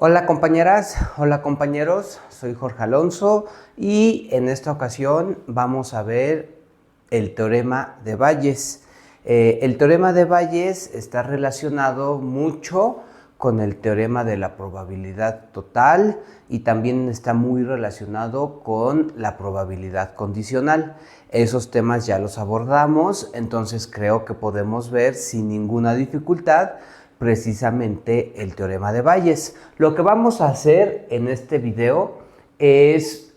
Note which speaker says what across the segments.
Speaker 1: Hola compañeras, hola compañeros, soy Jorge Alonso y en esta ocasión vamos a ver el teorema de Bayes. El teorema de Bayes está relacionado mucho con el teorema de la probabilidad total y también está muy relacionado con la probabilidad condicional. Esos temas ya los abordamos, entonces creo que podemos ver sin ninguna dificultad precisamente el teorema de Bayes. Lo que vamos a hacer en este video es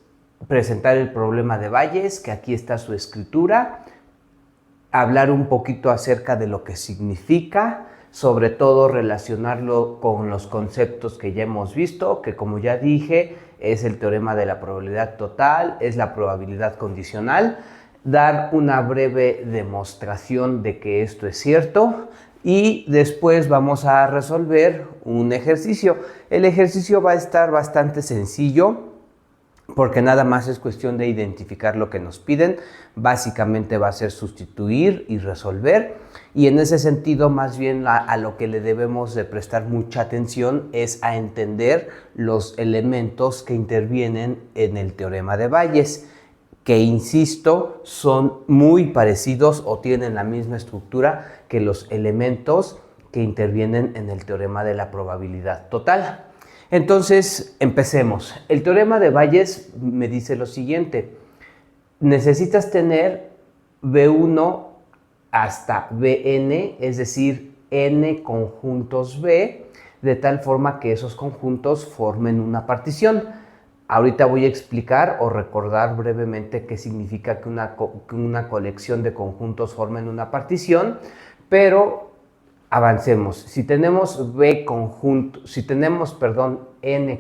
Speaker 1: presentar el problema de Bayes, que aquí está su escritura, hablar un poquito acerca de lo que significa, sobre todo relacionarlo con los conceptos que ya hemos visto, que como ya dije, es el teorema de la probabilidad total, es la probabilidad condicional, dar una breve demostración de que esto es cierto y después vamos a resolver un ejercicio. El ejercicio va a estar bastante sencillo porque nada más es cuestión de identificar lo que nos piden. Básicamente va a ser sustituir y resolver, y en ese sentido más bien a lo que le debemos de prestar mucha atención es a entender los elementos que intervienen en el teorema de Bayes, que insisto son muy parecidos o tienen la misma estructura que los elementos que intervienen en el teorema de la probabilidad total. Entonces, empecemos. El teorema de Bayes me dice lo siguiente: necesitas tener B1 hasta Bn, es decir, n conjuntos B, de tal forma que esos conjuntos formen una partición. Ahorita voy a explicar o recordar brevemente qué significa que una colección de conjuntos formen una partición, pero avancemos. Si tenemos n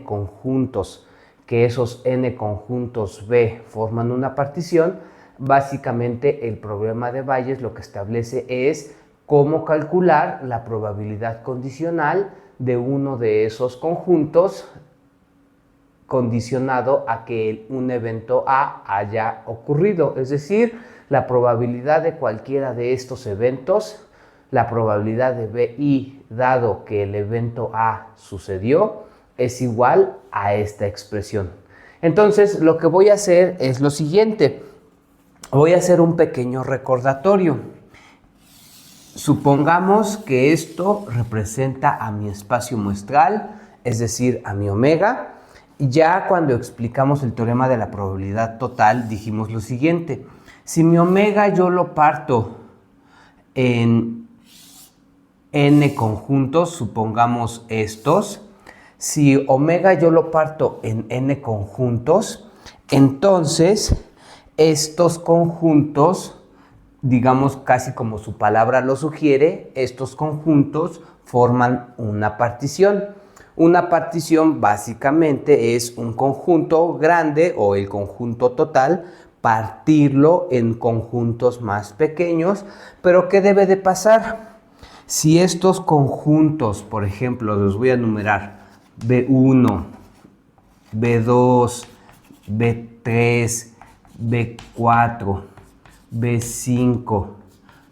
Speaker 1: conjuntos, que esos n conjuntos B forman una partición, básicamente el problema de Bayes lo que establece es cómo calcular la probabilidad condicional de uno de esos conjuntos condicionado a que un evento A haya ocurrido, es decir, la probabilidad de cualquiera de estos eventos, la probabilidad de BI dado que el evento A sucedió, es igual a esta expresión. Entonces, lo que voy a hacer es lo siguiente: voy a hacer un pequeño recordatorio. Supongamos que esto representa a mi espacio muestral, es decir, a mi omega. Ya cuando explicamos el teorema de la probabilidad total, dijimos lo siguiente: si mi omega yo lo parto en n conjuntos, supongamos estos, si omega yo lo parto en n conjuntos, entonces estos conjuntos, digamos casi como su palabra lo sugiere, estos conjuntos forman una partición. Una partición básicamente es un conjunto grande o el conjunto total, partirlo en conjuntos más pequeños. Pero ¿qué debe de pasar? Si estos conjuntos, por ejemplo, los voy a enumerar: B1, B2, B3, B4, B5,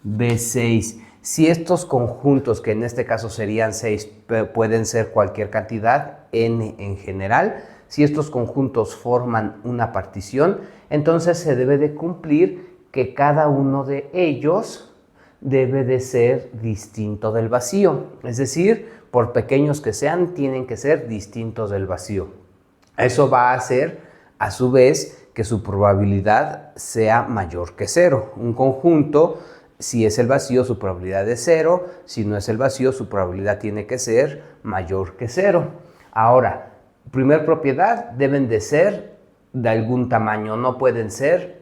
Speaker 1: B6, si estos conjuntos, que en este caso serían 6, pueden ser cualquier cantidad, n en general, si estos conjuntos forman una partición, entonces se debe de cumplir que cada uno de ellos debe de ser distinto del vacío. Es decir, por pequeños que sean, tienen que ser distintos del vacío. Eso va a hacer, a su vez, que su probabilidad sea mayor que 0. Un conjunto, si es el vacío, su probabilidad es 0. Si no es el vacío, su probabilidad tiene que ser mayor que 0. Ahora, primer propiedad, deben de ser de algún tamaño. No pueden ser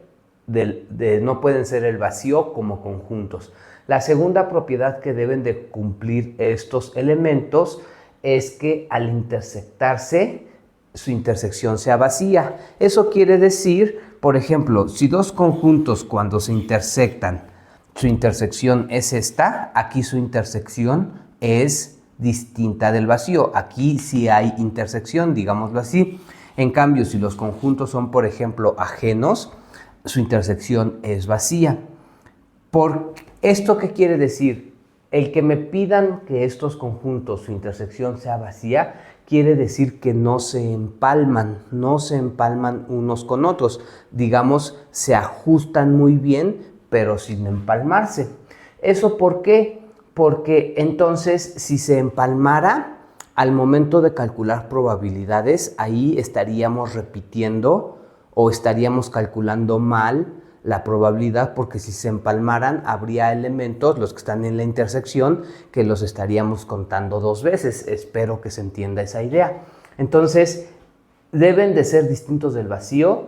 Speaker 1: el vacío como conjuntos. La segunda propiedad que deben de cumplir estos elementos es que al intersectarse, su intersección sea vacía. Eso quiere decir, por ejemplo, si dos conjuntos cuando se intersectan, su intersección es esta, aquí su intersección es distinta del vacío. Aquí sí hay intersección, digámoslo así. En cambio, si los conjuntos son, por ejemplo, ajenos, su intersección es vacía. ¿Por esto qué quiere decir? El que me pidan que estos conjuntos, su intersección sea vacía, quiere decir que no se empalman unos con otros. Digamos, se ajustan muy bien, pero sin empalmarse. ¿Eso por qué? Porque entonces, si se empalmara, al momento de calcular probabilidades, ahí estaríamos repitiendo o estaríamos calculando mal la probabilidad, porque si se empalmaran habría elementos, los que están en la intersección, que los estaríamos contando dos veces. Espero que se entienda esa idea. Entonces, deben de ser distintos del vacío,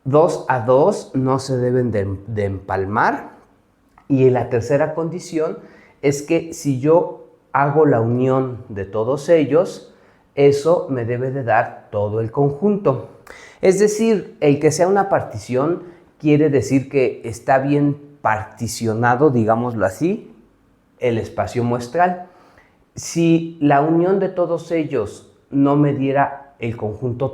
Speaker 1: 2 a 2 no se deben de empalmar. Y la tercera condición es que si yo hago la unión de todos ellos, eso me debe de dar todo el conjunto. Es decir, el que sea una partición quiere decir que está bien particionado, digámoslo así, el espacio muestral. Si la unión de todos ellos no me diera el conjunto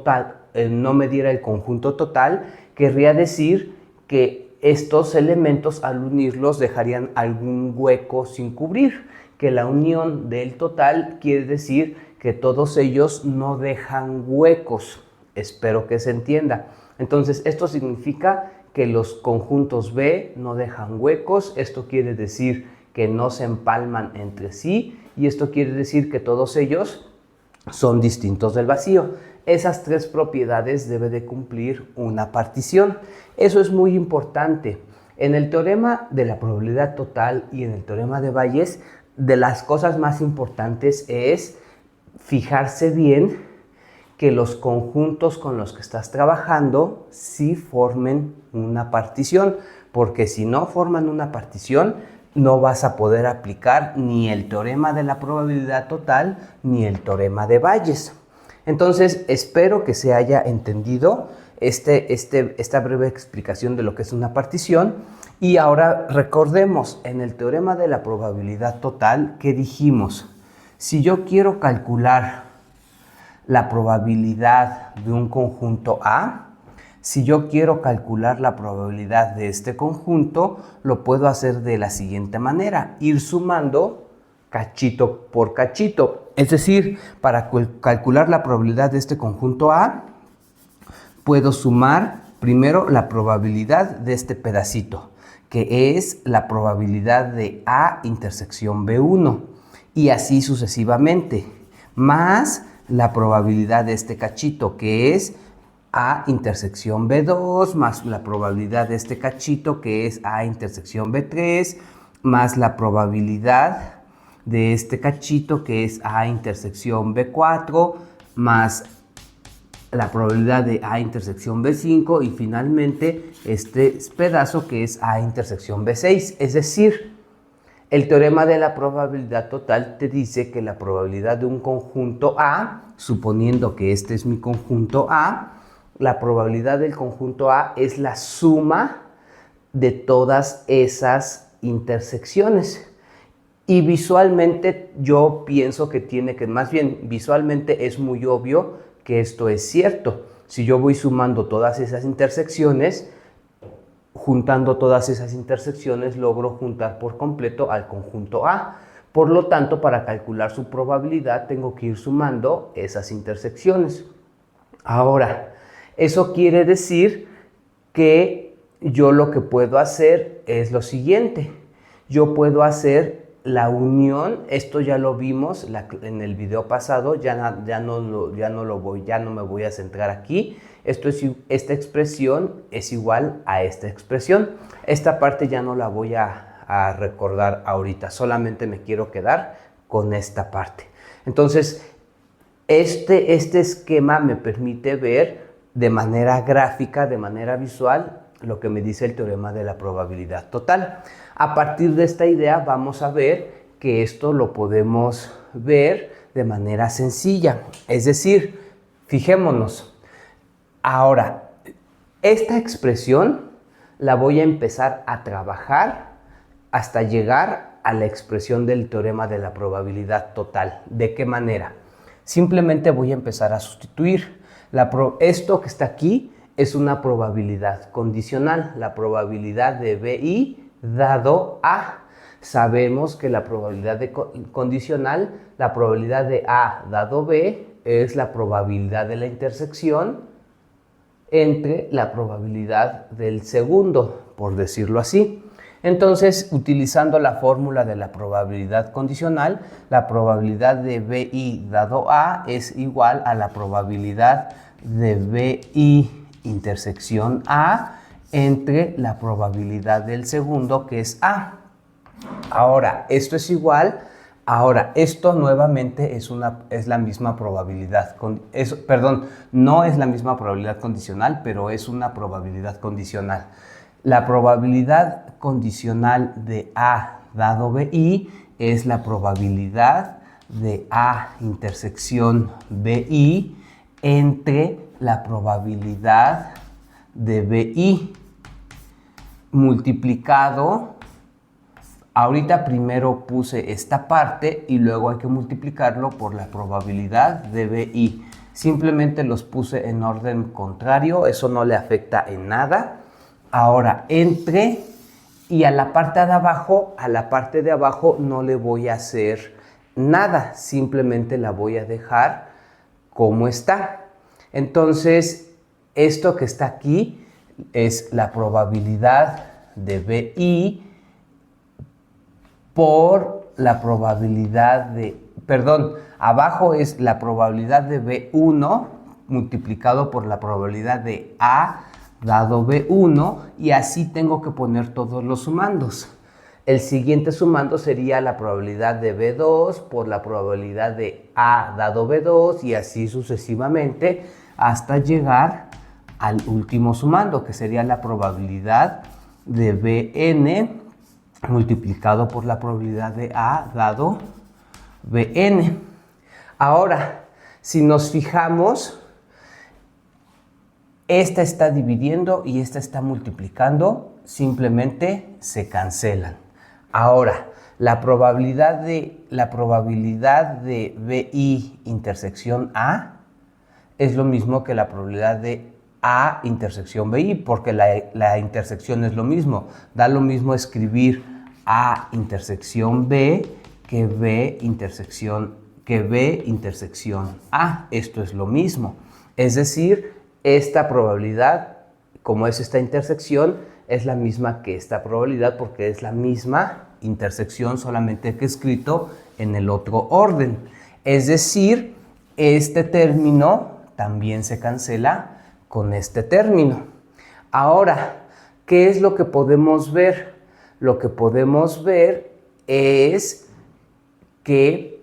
Speaker 1: total, querría decir que estos elementos, al unirlos, dejarían algún hueco sin cubrir. Que la unión del total quiere decir que todos ellos no dejan huecos. Espero que se entienda. Entonces, esto significa que los conjuntos B no dejan huecos. Esto quiere decir que no se empalman entre sí. Y esto quiere decir que todos ellos son distintos del vacío. Esas tres propiedades debe de cumplir una partición. Eso es muy importante. En el teorema de la probabilidad total y en el teorema de Bayes, de las cosas más importantes es fijarse bien que los conjuntos con los que estás trabajando sí formen una partición, porque si no forman una partición, no vas a poder aplicar ni el teorema de la probabilidad total ni el teorema de Bayes. Entonces, espero que se haya entendido esta breve explicación de lo que es una partición. Y ahora recordemos, en el teorema de la probabilidad total, ¿qué dijimos? Si yo quiero calcular la probabilidad de un conjunto A, si yo quiero calcular la probabilidad de este conjunto, lo puedo hacer de la siguiente manera: ir sumando cachito por cachito. Es decir, para calcular la probabilidad de este conjunto A, puedo sumar primero la probabilidad de este pedacito, que es la probabilidad de A intersección B1, y así sucesivamente, más la probabilidad de este cachito, que es A intersección B2, más la probabilidad de este cachito, que es A intersección B3, más la probabilidad de este cachito, que es A intersección B4, más la probabilidad de A intersección B5 y finalmente este pedazo, que es A intersección B6. Es decir, el teorema de la probabilidad total te dice que la probabilidad de un conjunto A, suponiendo que este es mi conjunto A, la probabilidad del conjunto A es la suma de todas esas intersecciones. Y visualmente yo pienso que más bien visualmente es muy obvio que esto es cierto. Si yo voy sumando todas esas intersecciones, juntando todas esas intersecciones, logro juntar por completo al conjunto A. Por lo tanto, para calcular su probabilidad, tengo que ir sumando esas intersecciones. Ahora, eso quiere decir que yo lo que puedo hacer es lo siguiente. Yo puedo hacer la unión, esto ya lo vimos en el video pasado, ya no me voy a centrar aquí. Esta expresión es igual a esta expresión. Esta parte ya no la voy a recordar ahorita, solamente me quiero quedar con esta parte. Entonces, este esquema me permite ver de manera gráfica, de manera visual, lo que me dice el teorema de la probabilidad total. A partir de esta idea vamos a ver que esto lo podemos ver de manera sencilla. Es decir, fijémonos. Ahora, esta expresión la voy a empezar a trabajar hasta llegar a la expresión del teorema de la probabilidad total. ¿De qué manera? Simplemente voy a empezar a sustituir. Esto que está aquí es una probabilidad condicional, la probabilidad de BI dado A. Sabemos que la probabilidad condicional, la probabilidad de A dado B, es la probabilidad de la intersección entre la probabilidad del segundo, por decirlo así. Entonces, utilizando la fórmula de la probabilidad condicional, la probabilidad de BI dado A es igual a la probabilidad de BI intersección A entre la probabilidad del segundo, que es A. Ahora, esto es igual. Ahora, esto nuevamente es la misma probabilidad. No es la misma probabilidad condicional, pero es una probabilidad condicional. La probabilidad condicional de A dado BI es la probabilidad de A intersección BI entre la probabilidad de BI multiplicado. Ahorita primero puse esta parte y luego hay que multiplicarlo por la probabilidad de BI. Simplemente los puse en orden contrario, eso no le afecta en nada. Ahora, y a la parte de abajo no le voy a hacer nada, simplemente la voy a dejar como está. Entonces, esto que está aquí es la probabilidad de BI por la probabilidad abajo es la probabilidad de B1 multiplicado por la probabilidad de A dado B1 y así tengo que poner todos los sumandos. El siguiente sumando sería la probabilidad de B2 por la probabilidad de A dado B2 y así sucesivamente hasta llegar al último sumando, que sería la probabilidad de Bn multiplicado por la probabilidad de A dado Bn. Ahora, si nos fijamos, esta está dividiendo y esta está multiplicando, simplemente se cancelan. Ahora, la probabilidad de BI intersección A es lo mismo que la probabilidad de A intersección BI, porque la intersección es lo mismo. Da lo mismo escribir A intersección B que B intersección A. Esto es lo mismo. Es decir, esta probabilidad, como es esta intersección, es la misma que esta probabilidad porque es la misma intersección, solamente que escrito en el otro orden. Es decir, este término también se cancela con este término. Ahora, ¿qué es lo que podemos ver? Lo que podemos ver es que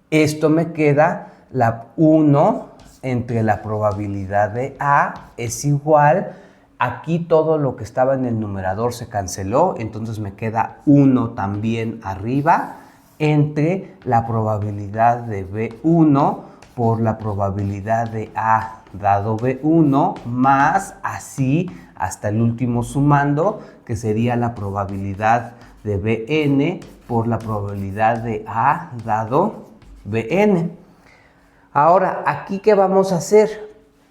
Speaker 1: esto me queda la 1 entre la probabilidad de A es igual, aquí todo lo que estaba en el numerador se canceló, entonces me queda 1 también arriba, entre la probabilidad de B1 por la probabilidad de A dado B1 más así hasta el último sumando, que sería la probabilidad de Bn por la probabilidad de A dado Bn. Ahora, ¿aquí qué vamos a hacer?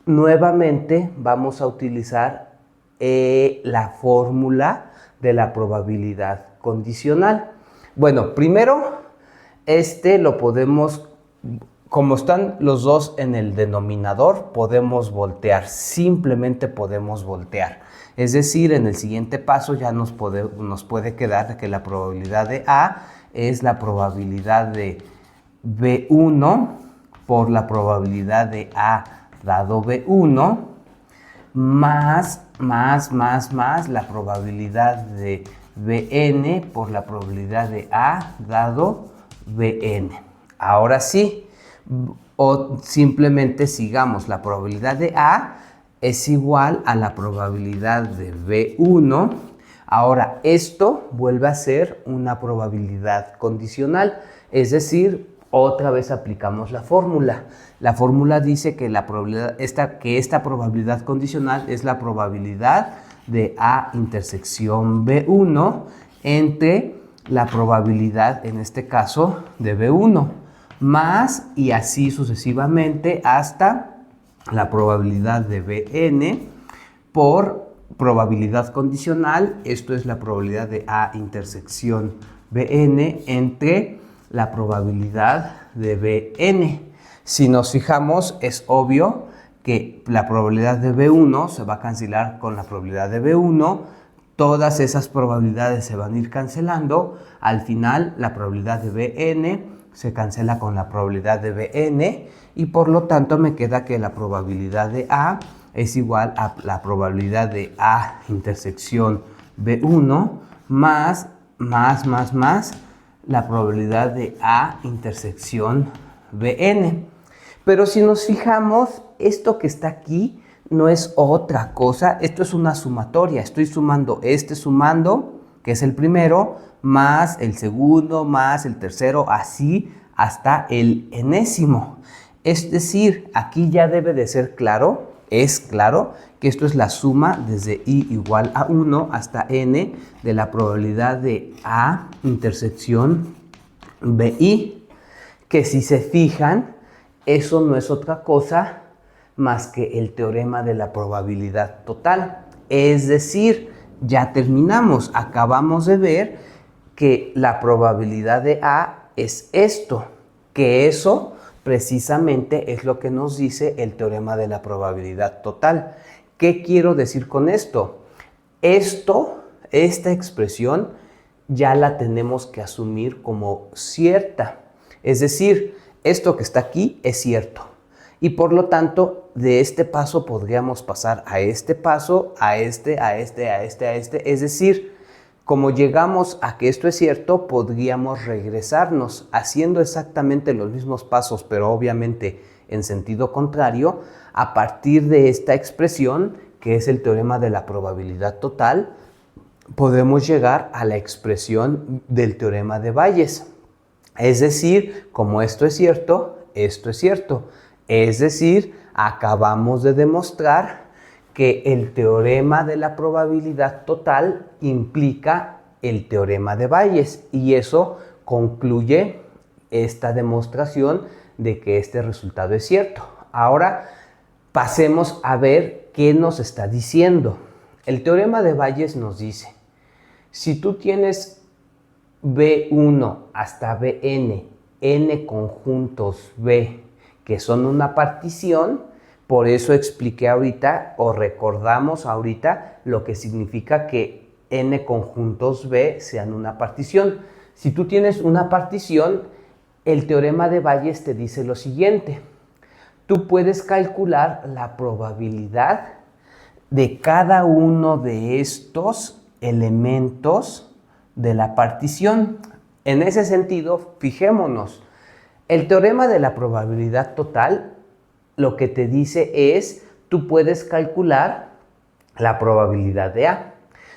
Speaker 1: Nuevamente vamos a utilizar la fórmula de la probabilidad condicional. Bueno, primero, lo podemos, como están los dos en el denominador, podemos voltear, simplemente podemos voltear. Es decir, en el siguiente paso ya nos puede quedar que la probabilidad de A es la probabilidad de B1 por la probabilidad de A dado B1 más la probabilidad de Bn por la probabilidad de A dado Bn. Ahora sí, o simplemente sigamos, la probabilidad de A es igual a la probabilidad de B1. Ahora, esto vuelve a ser una probabilidad condicional, es decir, otra vez aplicamos la fórmula. La fórmula dice que esta probabilidad condicional es la probabilidad de A intersección B1 entre la probabilidad, en este caso, de B1, más y así sucesivamente hasta la probabilidad de Bn por probabilidad condicional. Esto es la probabilidad de A intersección Bn entre la probabilidad de Bn. Si nos fijamos, es obvio que la probabilidad de B1 se va a cancelar con la probabilidad de B1. Todas esas probabilidades se van a ir cancelando. Al final, la probabilidad de Bn se cancela con la probabilidad de Bn y por lo tanto me queda que la probabilidad de A es igual a la probabilidad de A intersección B1 más la probabilidad de A intersección Bn. Pero si nos fijamos, esto que está aquí no es otra cosa, esto es una sumatoria. Estoy sumando sumando, que es el primero, más el segundo, más el tercero, así hasta el enésimo. Es decir, aquí ya debe de ser claro, es claro, que esto es la suma desde i igual a 1 hasta n de la probabilidad de A intersección BI, que si se fijan, eso no es otra cosa más que el teorema de la probabilidad total. Es decir, ya terminamos, acabamos de ver que la probabilidad de A es esto, que eso precisamente es lo que nos dice el teorema de la probabilidad total. ¿Qué quiero decir con esto? Esta expresión ya la tenemos que asumir como cierta. Es decir, esto que está aquí es cierto. Y por lo tanto, de este paso podríamos pasar a este paso, a este. Es decir, como llegamos a que esto es cierto, podríamos regresarnos haciendo exactamente los mismos pasos, pero obviamente en sentido contrario, a partir de esta expresión, que es el teorema de la probabilidad total, podemos llegar a la expresión del teorema de Bayes. Es decir, como esto es cierto, esto es cierto. Es decir, acabamos de demostrar que el teorema de la probabilidad total implica el teorema de Bayes y eso concluye esta demostración de que este resultado es cierto. Ahora pasemos a ver qué nos está diciendo. El teorema de Bayes nos dice, si tú tienes B1 hasta Bn, n conjuntos B, que son una partición, por eso expliqué ahorita o recordamos ahorita lo que significa que n conjuntos B sean una partición. Si tú tienes una partición, el teorema de Bayes te dice lo siguiente. Tú puedes calcular la probabilidad de cada uno de estos elementos de la partición. En ese sentido, fijémonos, el teorema de la probabilidad total lo que te dice es, tú puedes calcular la probabilidad de A.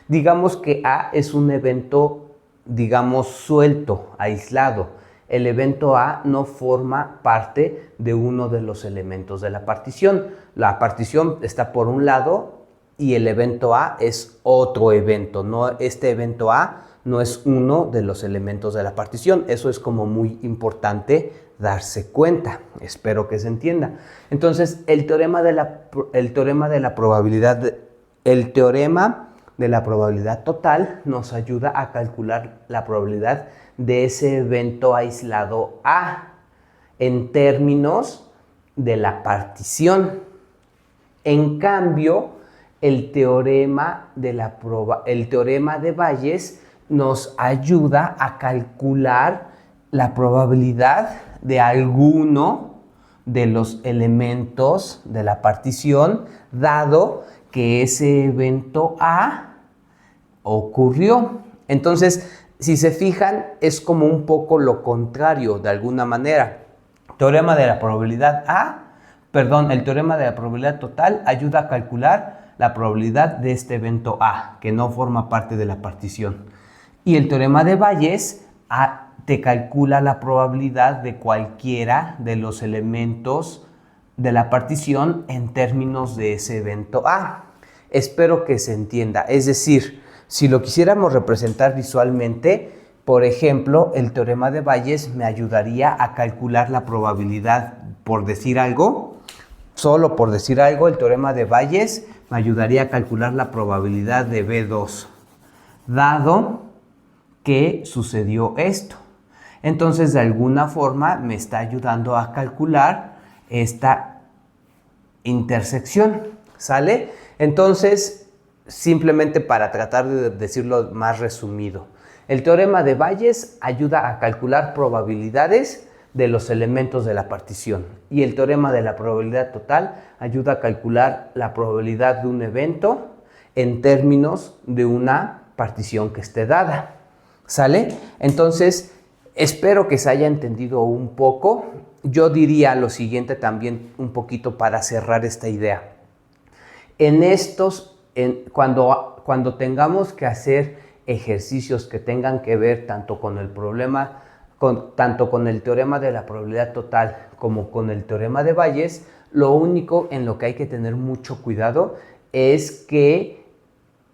Speaker 1: Digamos que A es un evento, digamos, suelto, aislado. El evento A no forma parte de uno de los elementos de la partición. La partición está por un lado y el evento A es otro evento. No, este evento A no es uno de los elementos de la partición. Eso es como muy importante darse cuenta. Espero que se entienda. Entonces, el teorema de la probabilidad total nos ayuda a calcular la probabilidad de ese evento aislado A en términos de la partición. En cambio, el teorema de Bayes nos ayuda a calcular la probabilidad de alguno de los elementos de la partición, dado que ese evento A ocurrió. Entonces, si se fijan, es como un poco lo contrario, de alguna manera. El teorema de la probabilidad total ayuda a calcular la probabilidad de este evento A, que no forma parte de la partición. Y el teorema de Bayes te calcula la probabilidad de cualquiera de los elementos de la partición en términos de ese evento A. Espero que se entienda. Es decir, si lo quisiéramos representar visualmente, por ejemplo, el teorema de Bayes me ayudaría a calcular la probabilidad, por decir algo, solo por decir algo, el teorema de Bayes me ayudaría a calcular la probabilidad de B2, dado que sucedió esto. Entonces, de alguna forma, me está ayudando a calcular esta intersección, ¿sale? Entonces, simplemente para tratar de decirlo más resumido, el teorema de Bayes ayuda a calcular probabilidades de los elementos de la partición y el teorema de la probabilidad total ayuda a calcular la probabilidad de un evento en términos de una partición que esté dada, ¿sale? Entonces, espero que se haya entendido un poco. Yo diría lo siguiente también un poquito para cerrar esta idea. Cuando tengamos que hacer ejercicios que tengan que ver tanto con el problema, tanto con el teorema de la probabilidad total como con el teorema de Bayes, lo único en lo que hay que tener mucho cuidado es que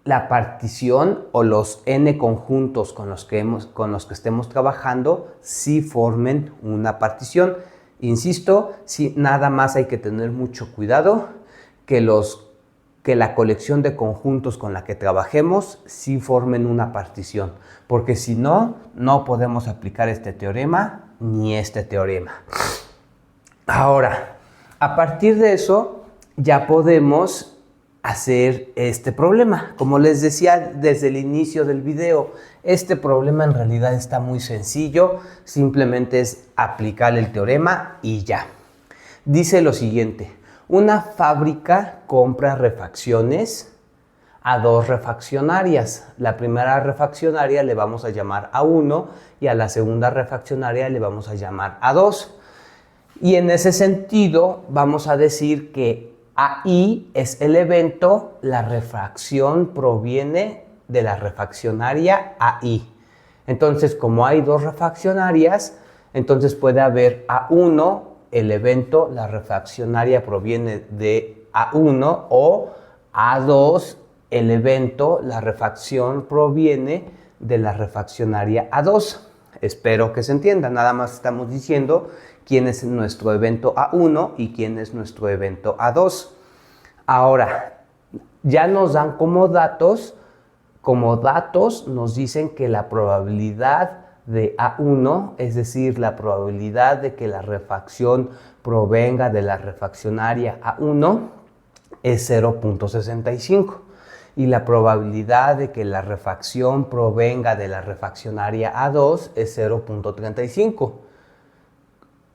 Speaker 1: la partición o los n conjuntos con los que estemos trabajando sí formen una partición. Insisto, sí, nada más hay que tener mucho cuidado que la colección de conjuntos con la que trabajemos sí formen una partición, porque si no, no podemos aplicar este teorema ni este teorema. Ahora, a partir de eso, ya podemos hacer este problema. Como les decía desde el inicio del video, este problema en realidad está muy sencillo, simplemente es aplicar el teorema y ya. Dice lo siguiente: una fábrica compra refacciones a dos refaccionarias. La primera refaccionaria le vamos a llamar A1 y a la segunda refaccionaria le vamos a llamar A2. Y en ese sentido vamos a decir que AI es el evento, la refacción proviene de la refaccionaria AI. Entonces, como hay dos refaccionarias, entonces puede haber A1, el evento, la refaccionaria proviene de A1, o A2, el evento, la refacción proviene de la refaccionaria A2. Espero que se entienda, nada más estamos diciendo quién es nuestro evento A1 y quién es nuestro evento A2. Ahora, ya nos dan como datos nos dicen que la probabilidad de A1, es decir, la probabilidad de que la refacción provenga de la refaccionaria A1 es 0.65 y la probabilidad de que la refacción provenga de la refaccionaria A2 es 0.35.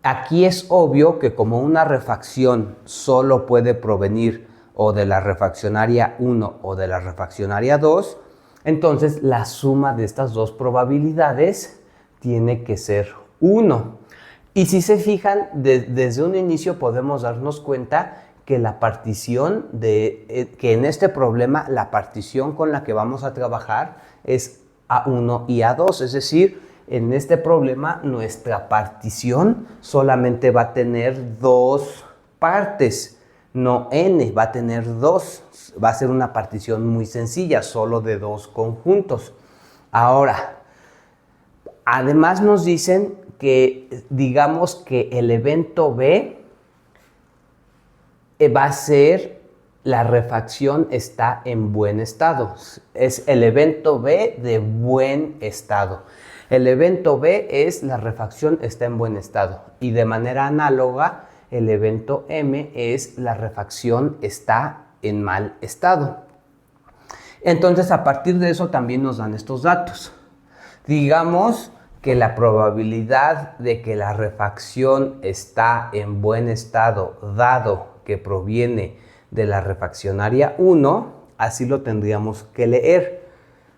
Speaker 1: Aquí es obvio que como una refacción solo puede provenir o de la refaccionaria 1 o de la refaccionaria 2, entonces la suma de estas dos probabilidades tiene que ser 1. Y si se fijan, desde un inicio podemos darnos cuenta que la partición que en este problema la partición con la que vamos a trabajar es A1 y A2, es decir, en este problema nuestra partición solamente va a tener dos partes, no n, va a tener dos. Va a ser una partición muy sencilla, solo de dos conjuntos. Ahora, además nos dicen que digamos que el evento B va a ser la refacción está en buen estado. Es el evento B de buen estado. El evento B es la refacción está en buen estado. Y de manera análoga, el evento M es la refacción está en mal estado. Entonces, a partir de eso también nos dan estos datos. Digamos que la probabilidad de que la refacción está en buen estado, dado que proviene de la refaccionaria 1, así lo tendríamos que leer.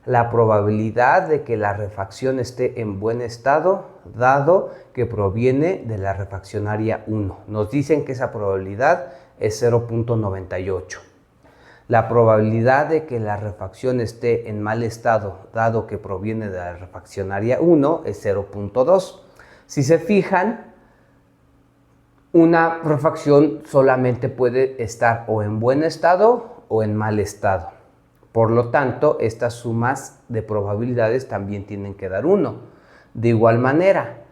Speaker 1: La probabilidad de que la refacción esté en buen estado, dado que proviene de la refaccionaria 1. Nos dicen que esa probabilidad es 0.98. La probabilidad de que la refacción esté en mal estado, dado que proviene de la refaccionaria 1, es 0.2. Si se fijan, una refacción solamente puede estar o en buen estado o en mal estado. Por lo tanto, estas sumas de probabilidades también tienen que dar 1. De igual manera,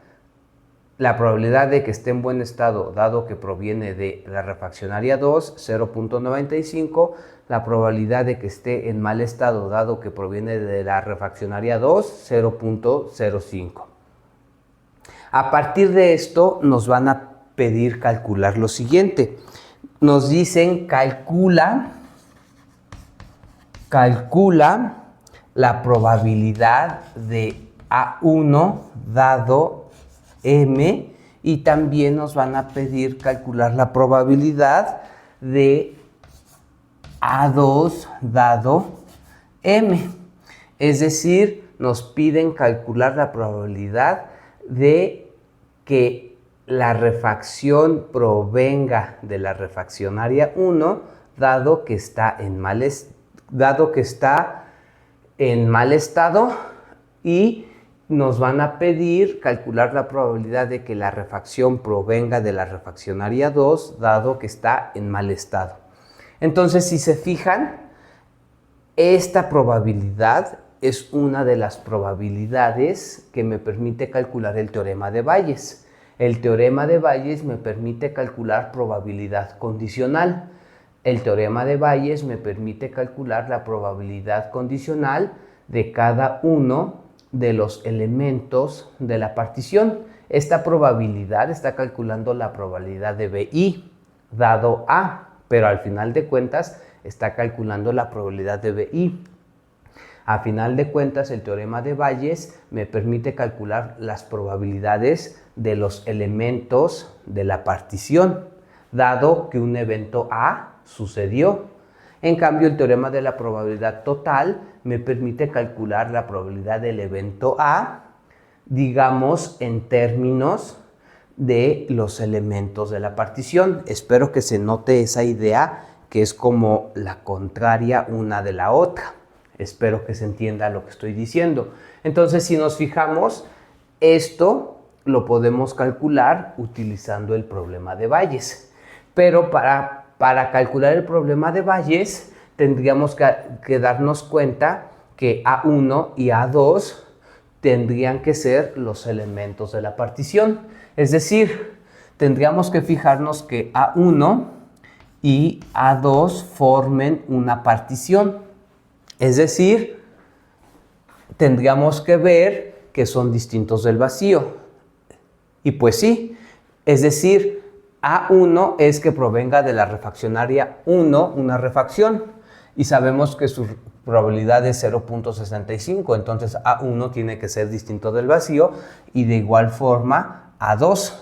Speaker 1: la probabilidad de que esté en buen estado, dado que proviene de la refaccionaria 2, 0.95. La probabilidad de que esté en mal estado, dado que proviene de la refaccionaria 2, 0.05. A partir de esto nos van a pedir calcular lo siguiente. Nos dicen calcula la probabilidad de A1 dado M, y también nos van a pedir calcular la probabilidad de A2 dado M. Es decir, nos piden calcular la probabilidad de que la refacción provenga de la refaccionaria 1, dado que está en mal estado, y nos van a pedir calcular la probabilidad de que la refacción provenga de la refaccionaria 2, dado que está en mal estado. Entonces, si se fijan, esta probabilidad es una de las probabilidades que me permite calcular el teorema de Bayes. El teorema de Bayes me permite calcular probabilidad condicional. El teorema de Bayes me permite calcular la probabilidad condicional de cada uno de los elementos de la partición. Esta probabilidad está calculando la probabilidad de BI dado A, pero al final de cuentas está calculando la probabilidad de BI. A final de cuentas, el teorema de Bayes me permite calcular las probabilidades de los elementos de la partición, dado que un evento A sucedió. En cambio, el teorema de la probabilidad total me permite calcular la probabilidad del evento A, digamos, en términos de los elementos de la partición. Espero que se note esa idea, que es como la contraria una de la otra. Espero que se entienda lo que estoy diciendo. Entonces, si nos fijamos, esto lo podemos calcular utilizando el problema de Bayes. Pero para calcular el problema de Bayes, tendríamos que darnos cuenta que A1 y A2 tendrían que ser los elementos de la partición. Es decir, tendríamos que fijarnos que A1 y A2 formen una partición. Es decir, tendríamos que ver que son distintos del vacío. Y pues sí, es decir, A1 es que provenga de la refaccionaria 1 una refacción, y sabemos que su probabilidad es 0.65, entonces A1 tiene que ser distinto del vacío, y de igual forma A2.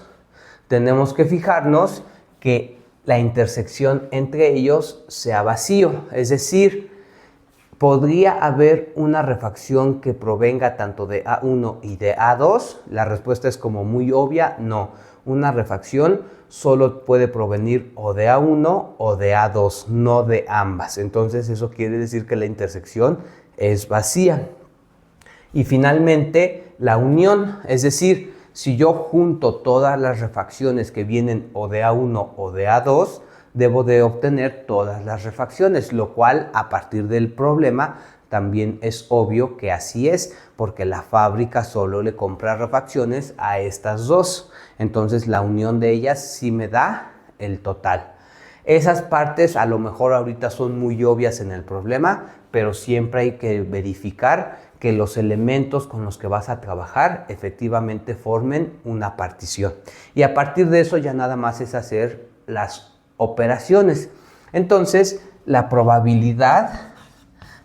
Speaker 1: Tenemos que fijarnos que la intersección entre ellos sea vacío, es decir, ¿podría haber una refacción que provenga tanto de A1 y de A2? La respuesta es como muy obvia, no. Una refacción solo puede provenir o de A1 o de A2, no de ambas. Entonces eso quiere decir que la intersección es vacía. Y finalmente la unión, es decir, si yo junto todas las refacciones que vienen o de A1 o de A2, debo de obtener todas las refacciones, lo cual a partir del problema también es obvio que así es, porque la fábrica solo le compra refacciones a estas dos. Entonces la unión de ellas sí me da el total. Esas partes a lo mejor ahorita son muy obvias en el problema, pero siempre hay que verificar que los elementos con los que vas a trabajar efectivamente formen una partición. Y a partir de eso ya nada más es hacer las operaciones. Entonces, la probabilidad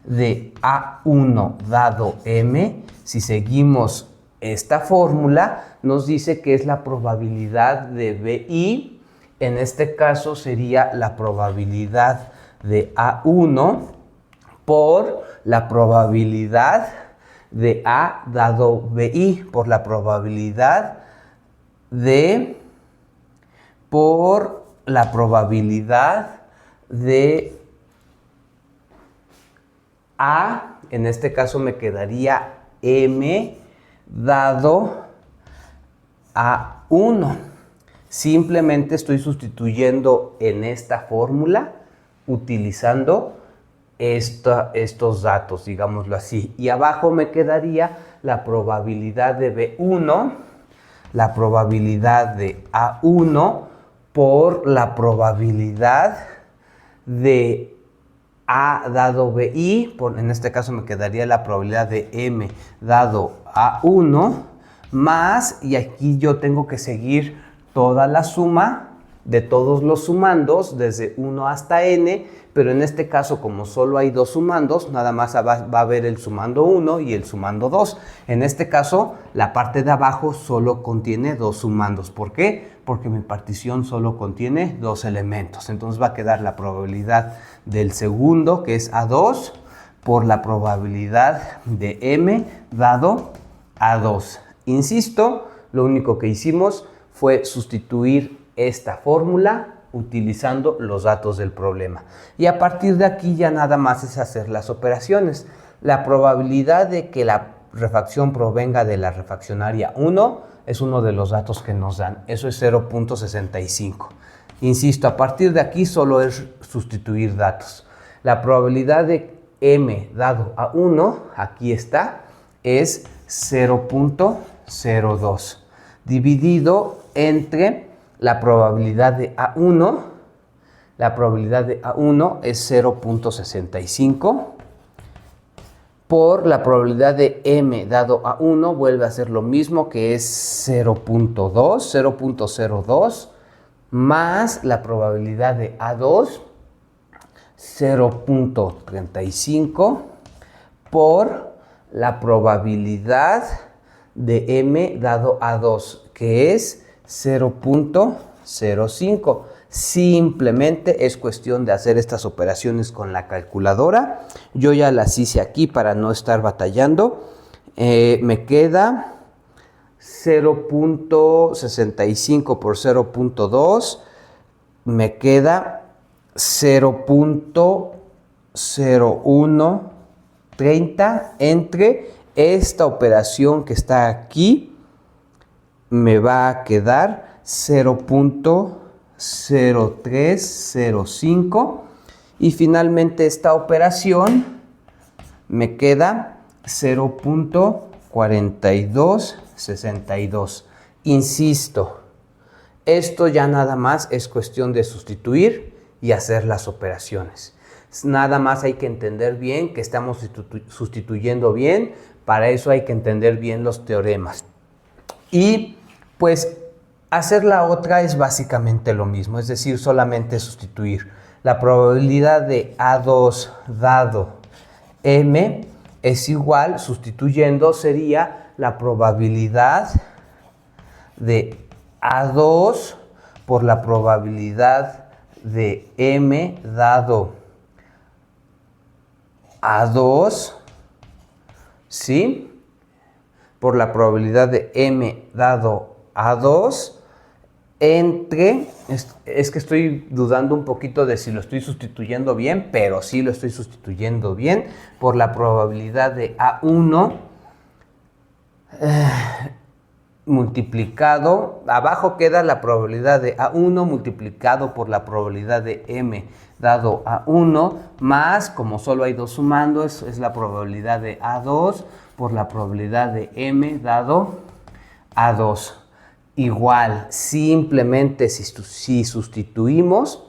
Speaker 1: de A1 dado M, si seguimos esta fórmula, nos dice que es la probabilidad de BI. En este caso sería la probabilidad de A1 por la probabilidad de A dado BI, por la probabilidad de A, en este caso me quedaría M dado A1. Simplemente estoy sustituyendo en esta fórmula utilizando estos datos, digámoslo así. Y abajo me quedaría la probabilidad de B1, la probabilidad de A1 por la probabilidad de A dado BI, en este caso me quedaría la probabilidad de M dado A1, más, y aquí yo tengo que seguir toda la suma de todos los sumandos desde 1 hasta n, pero en este caso como solo hay dos sumandos, nada más va a haber el sumando 1 y el sumando 2. En este caso la parte de abajo solo contiene dos sumandos. ¿Por qué? Porque mi partición solo contiene dos elementos. Entonces va a quedar la probabilidad del segundo, que es A2, por la probabilidad de m dado A2. Insisto, lo único que hicimos fue sustituir esta fórmula utilizando los datos del problema. Y a partir de aquí ya nada más es hacer las operaciones. La probabilidad de que la refracción provenga de la refraccionaria 1 es uno de los datos que nos dan. Eso es 0.65. Insisto, a partir de aquí solo es sustituir datos. La probabilidad de m dado a 1, aquí está, es 0.02 dividido entre la probabilidad de A1. La probabilidad de A1 es 0.65 por la probabilidad de m dado a 1 vuelve a ser lo mismo, que es 0.02 más la probabilidad de A2, 0.35 por la probabilidad de m dado a 2, que es 0.05. Simplemente es cuestión de hacer estas operaciones con la calculadora. Yo ya las hice aquí para no estar batallando. Me queda 0.65 por 0.2. Me queda 0.0130 entre esta operación que está aquí. Me va a quedar 0.0305 y finalmente esta operación me queda 0.4262. Insisto, esto ya nada más es cuestión de sustituir y hacer las operaciones. Nada más hay que entender bien que estamos sustituyendo bien. Para eso hay que entender bien los teoremas. Y pues hacer la otra es básicamente lo mismo, es decir, solamente sustituir. La probabilidad de A2 dado m es igual, sustituyendo, sería la probabilidad de A2 por la probabilidad de m dado A2, ¿sí? Por la probabilidad de m dado A2 entre, es que estoy dudando un poquito de si lo estoy sustituyendo bien, pero sí lo estoy sustituyendo bien, por la probabilidad de A1 multiplicado, abajo queda la probabilidad de A1 multiplicado por la probabilidad de m dado A1 más, como solo hay dos sumando, es la probabilidad de A2 por la probabilidad de m dado A2. Igual, simplemente si sustituimos,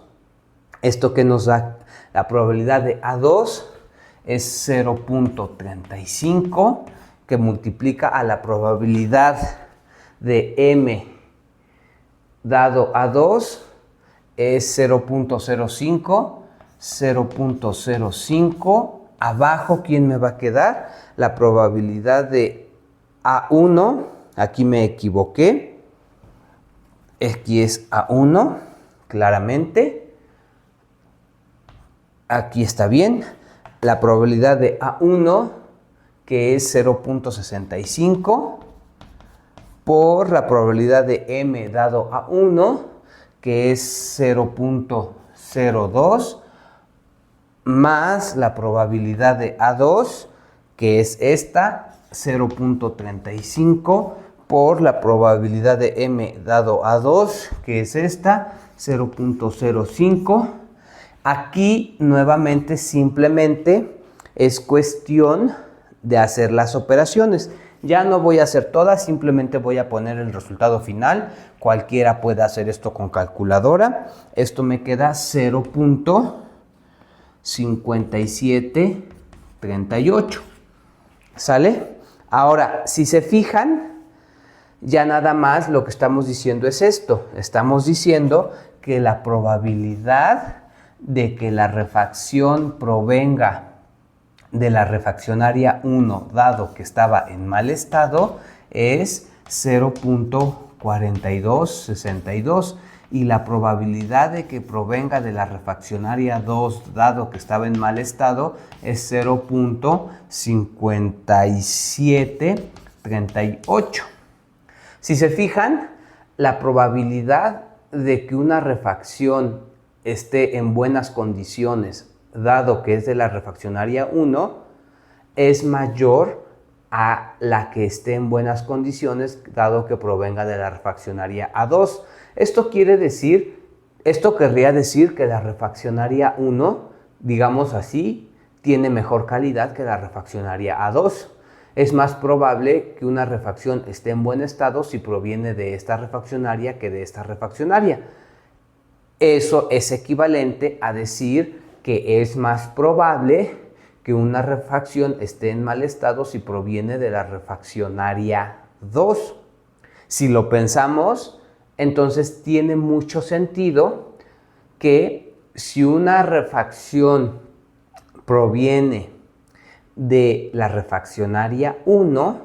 Speaker 1: esto que nos da la probabilidad de A2 es 0.35, que multiplica a la probabilidad de m dado A2 es 0.05, 0.05. Abajo, ¿quién me va a quedar? La probabilidad de A1, aquí me equivoqué. Aquí es A1, claramente. Aquí está bien. La probabilidad de A1, que es 0.65, por la probabilidad de m dado A1, que es 0.02, más la probabilidad de A2, que es esta, 0.35, por la probabilidad de m dado A2, que es esta, 0.05. Aquí nuevamente simplemente es cuestión de hacer las operaciones. Ya no voy a hacer todas, simplemente voy a poner el resultado final. Cualquiera puede hacer esto con calculadora. Esto me queda 0.5738. ¿Sale? Ahora, si se fijan, Ya nada más lo que estamos diciendo es esto. Estamos diciendo que la probabilidad de que la refacción provenga de la refaccionaria 1, dado que estaba en mal estado, es 0.4262 y la probabilidad de que provenga de la refaccionaria 2, dado que estaba en mal estado, es 0.5738. Si se fijan, la probabilidad de que una refacción esté en buenas condiciones, dado que es de la refaccionaria 1, es mayor a la que esté en buenas condiciones, dado que provenga de la refaccionaria A2. Esto querría decir que la refaccionaria 1, digamos así, tiene mejor calidad que la refaccionaria A2. Es más probable que una refacción esté en buen estado si proviene de esta refaccionaria que de esta refaccionaria. Eso es equivalente a decir que es más probable que una refacción esté en mal estado si proviene de la refaccionaria 2. Si lo pensamos, entonces tiene mucho sentido que si una refacción proviene de la refaccionaria 1,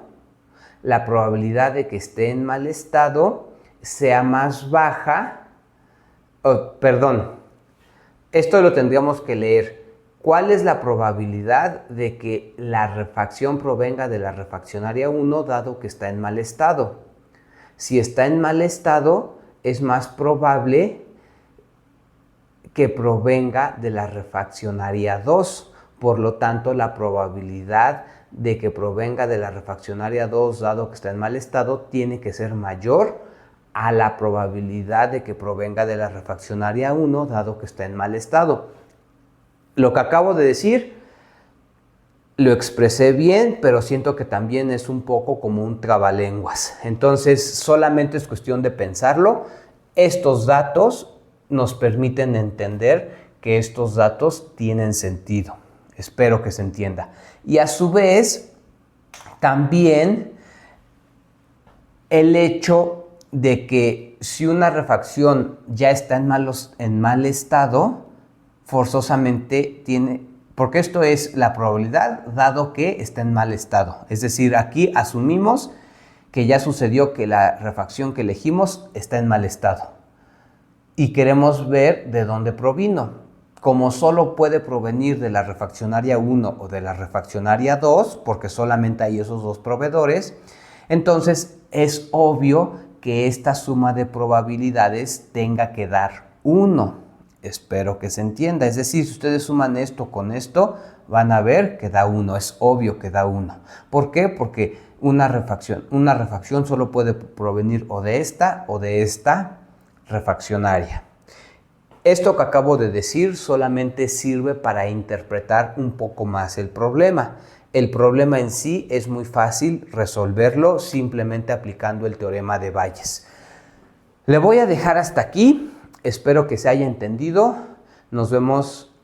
Speaker 1: la probabilidad de que esté en mal estado sea más baja. Esto lo tendríamos que leer. ¿Cuál es la probabilidad de que la refacción provenga de la refaccionaria 1 dado que está en mal estado? Si está en mal estado, es más probable que provenga de la refaccionaria 2. Por lo tanto, la probabilidad de que provenga de la refaccionaria 2 dado que está en mal estado tiene que ser mayor a la probabilidad de que provenga de la refaccionaria 1 dado que está en mal estado. Lo que acabo de decir lo expresé bien, pero siento que también es un poco como un trabalenguas. Entonces, solamente es cuestión de pensarlo. Estos datos nos permiten entender que estos datos tienen sentido. Espero que se entienda. Y a su vez, también el hecho de que si una refacción ya está en mal estado, forzosamente tiene, porque esto es la probabilidad dado que está en mal estado. Es decir, aquí asumimos que ya sucedió que la refacción que elegimos está en mal estado y queremos ver de dónde provino. Como solo puede provenir de la refaccionaria 1 o de la refaccionaria 2, porque solamente hay esos dos proveedores, entonces es obvio que esta suma de probabilidades tenga que dar 1. Espero que se entienda. Es decir, si ustedes suman esto con esto, van a ver que da 1. Es obvio que da 1. ¿Por qué? Porque una refacción solo puede provenir o de esta refaccionaria. Esto que acabo de decir solamente sirve para interpretar un poco más el problema. El problema en sí es muy fácil resolverlo simplemente aplicando el teorema de Bayes. Le voy a dejar hasta aquí. Espero que se haya entendido. Nos vemos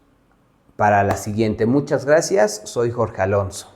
Speaker 1: para la siguiente. Muchas gracias. Soy Jorge Alonso.